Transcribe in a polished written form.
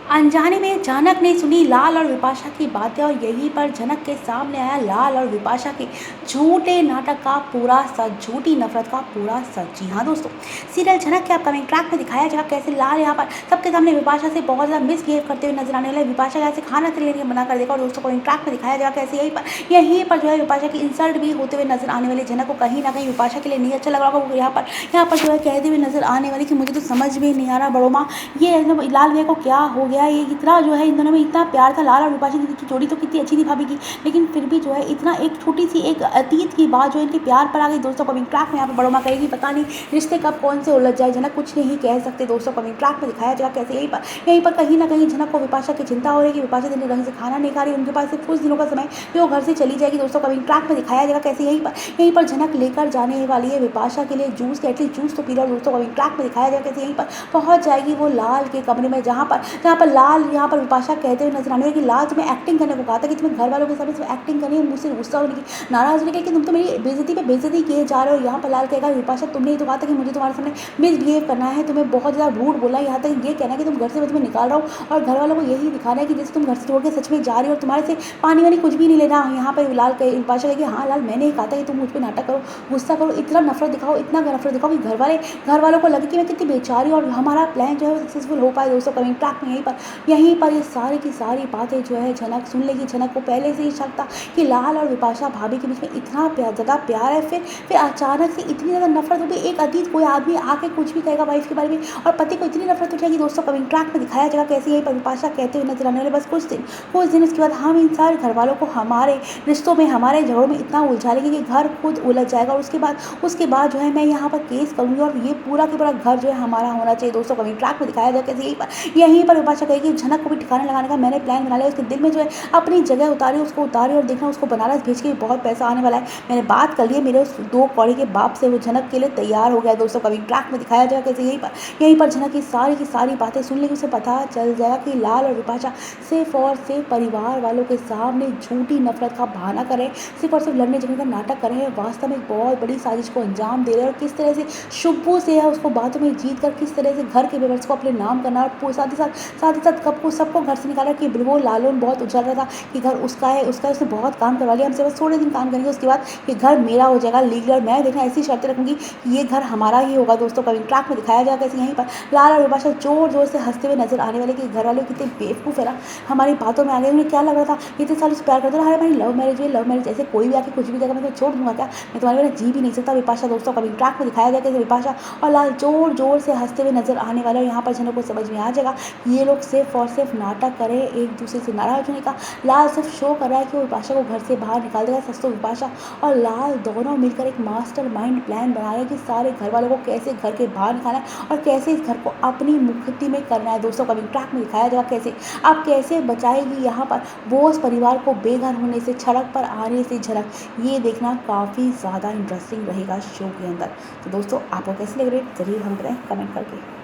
अनजाने में जनक ने सुनी लाल और विपाशा की बातें और यहीं पर जनक के सामने आया लाल और विपाशा के झूठे नाटक का पूरा सच, झूठी नफरत का पूरा सच। जी हाँ दोस्तों, सीरियल जनक के अपकमिंग ट्रैक में दिखाया जाएगा कैसे लाल यहाँ पर सबके सामने विपाशा से बहुत ज़्यादा मिसबिहेव करते हुए नजर आने वाले, विपाशा कैसे खाना से लेने मना कर देगा। और दोस्तों कमिंग ट्रैक में दिखाया जाएगा कैसे यहीं पर जो है विपाशा की इंसल्ट भी होते हुए नजर आने वाले। जनक को कहीं ना कहीं विपाशा के लिए नहीं अच्छा लग रहा होगा, वो यहाँ पर जो है कहते हुए नजर आने वाली कि मुझे तो समझ में नहीं आ रहा बड़ो माँ, ये एकदम लाल भैया को क्या हो गया। ये इतना जो है इन दोनों में इतना प्यार था, लाल और विपाशा की जोड़ी तो कितनी अच्छी थी भाभी की, लेकिन फिर भी जो है इतना एक छोटी सी एक अतीत की बात जो है इनके प्यार पर आ गई। दोस्तों कमिंग ट्रैक में यहाँ पर बड़ो माँ कहेगी पता नहीं रिश्ते कब कौन से उलझ जाए, जनक कुछ नहीं कह सकते। दोस्तों कमिंग ट्रैक में दिखाया जाएगा कैसे यहीं पर कहीं ना कहीं जनक को विपाशा की चिंता हो रही है कि विपाशा दिन ढंग से खाना नहीं खा रही, उनके पास सिर्फ कुछ दिनों का समय कि वो घर से चली जाएगी। दोस्तों कमिंग ट्रैक में दिखाया जाएगा कैसे यहीं पर जनक लेकर जाने वाली है विपाशा के लिए जूस के, एटलीस्ट जूस तो पी लो। दोस्तों कमिंग ट्रैक में दिखाया जाएगा कैसे यहीं पर पहुंच जाएगी वो लाल के कमरे में, जहाँ पर लाल यहाँ पर विपाशा कहते हुए नजर आने वाली कि लाल तुम्हें एक्टिंग करने को कहा था कि तुम्हें घर वालों के सामने तुम्हें एक्टिंग करनी है, मुझसे गुस्सा होने की, नाराज होने की, कि तुम तो मेरी बेइज्जती पे बेइज्जती किए जा रहे हो। यहाँ पर लाल कहेगा विपाशा तुमने ही तो कहा था कि मुझे तुम्हारे सामने मिसबिहेव करना है, तुम्हें बहुत ज़्यादा रूड बोला, यहाँ तक ये कहना है कि तुम घर से मैं तुम्हें निकाल रहा हूँ और घर वालों को यही दिखाना है कि जैसे तुम घर से छोड़ के सच में जा रही हो और तुम्हारे से पानी वानी कुछ भी नहीं लेना। यहाँ पर लाल विपाशा कहेगी हाँ लाल मैंने ही कहा था कि तुम मुझ पर नाटक करो, गुस्सा करो, इतना नफरत दिखाओ, इतना नफरत दिखाओ कि घर वालों को लगे कि मैं कितनी बेचारी और हमारा प्लान जो है सक्सेसफुल हो पाए। दोस्तों कमिंग ट्रैक में यहीं पर ये सारी की सारी बातें जो है जनक सुन लेगी। जनक को पहले से ही शक था कि लाल और विपाशा भाभी के बीच में इतना ज़्यादा प्यार है, फिर अचानक से इतनी ज़्यादा नफरत होगी। एक अतीत कोई आदमी आके कुछ भी कहेगा वाइफ के बारे में और पति को इतनी नफरत उठेगी। दोस्तों कमिंग ट्रैक में दिखाया जाएगा कैसे यहीं पर विपाशा कहते हुए नजर आने वाले बस कुछ दिन उसके बाद हम इन सारे घर वालों को हमारे रिश्तों में हमारे झगड़ों में इतना उलझा लेंगे कि घर खुद उलझ जाएगा और उसके बाद जो है मैं यहाँ पर केस करूँगी और ये पूरा के पूरा घर जो है हमारा होना चाहिए। दोस्तों कमिंग ट्रैक में दिखाया जाएगा कैसे यहीं पर विपाशा कहेगी जनक को भी ठिकाने लगाने का मैंने प्लान बना लिया, उसके दिल में जो है अपनी जगह उतारी, उसको उतारी और देखना उसको बनारस भेज के बहुत पैसा आने वाला है। मैंने बात कर ली है मेरे उस 2 कौड़ी के बाप से, वो जनक के लिए तैयार हो गया। दोस्तों कमिंग ट्रैक में दिखाया जाएगा कैसे यहीं पर जनक की सारी बातें सुन लेगी, उसे पता चल जाएगा कि लाल और विपाशा सिर्फ और सिर्फ परिवार वालों के सामने झूठी नफरत का बहाना कर रहे हैं, सिर्फ और सिर्फ लड़ने झगड़ने का नाटक कर रहे हैं, वास्तव में एक बहुत बड़ी साजिश को अंजाम दे रहे हैं और किस तरह से शुभू से है उसको बातों में जीत कर किस तरह से घर के व्यवस्था को अपने नाम करना और साथ ही साथ कब को सबको घर से निकाला कि वो लालून बहुत उछल रहा था कि घर उसका है उसने बहुत काम करवा लिया, हमसे बस थोड़े दिन काम करेंगे उसके बाद ये घर मेरा हो जाएगा लीगल और मैं देखना ऐसी शर्तें रखूंगी कि ये घर हमारा ही होगा। दोस्तों कमिंग ट्रैक में दिखाया जाएगा कैसे यहीं पर लाल और विपाशा जोर से हंसते हुए नजर आने वाले कि घर वाले कितने बेवकूफ़ है ना, हमारी बातों में आ गए, उन्हें क्या लग रहा था इतने सालों से प्यार करते रहे, हमारी लव मैरिज है, लव मैरिज ऐसे कोई भी आके कुछ भी देगा मैं तो छोड़ दूंगा क्या, मैं तुम्हारे बिना जी भी नहीं सकता विपाशा। दोस्तों कमिंग ट्रैक में दिखाया जाएगा कैसे विपाशा और लाल जोर से हंसते हुए नजर आने वाले और यहाँ पर जनों को समझ में आ जाएगा ये लोग सिर्फ और सिर्फ नाटक करे एक दूसरे से नाराज होने का। लाल सिर्फ शो कर रहा है कि वो विपाशा को घर से बाहर निकाल देगा। सस्तो विपाशा और लाल दोनों मिलकर एक मास्टर माइंड प्लान बना रहे हैं कि सारे घर वालों को कैसे घर के बाहर निकालना है और कैसे इस घर को अपनी मुट्ठी में करना है। दोस्तों कमिंग ट्रैक में दिखाया जाएगा कैसे बचाएगी यहाँ पर बोस परिवार को बेघर होने से, सड़क पर आने से झलक, ये देखना काफ़ी ज़्यादा इंटरेस्टिंग रहेगा शो के अंदर। तो दोस्तों आपको कैसे लग रही है जरूर हम बताएं कमेंट करके।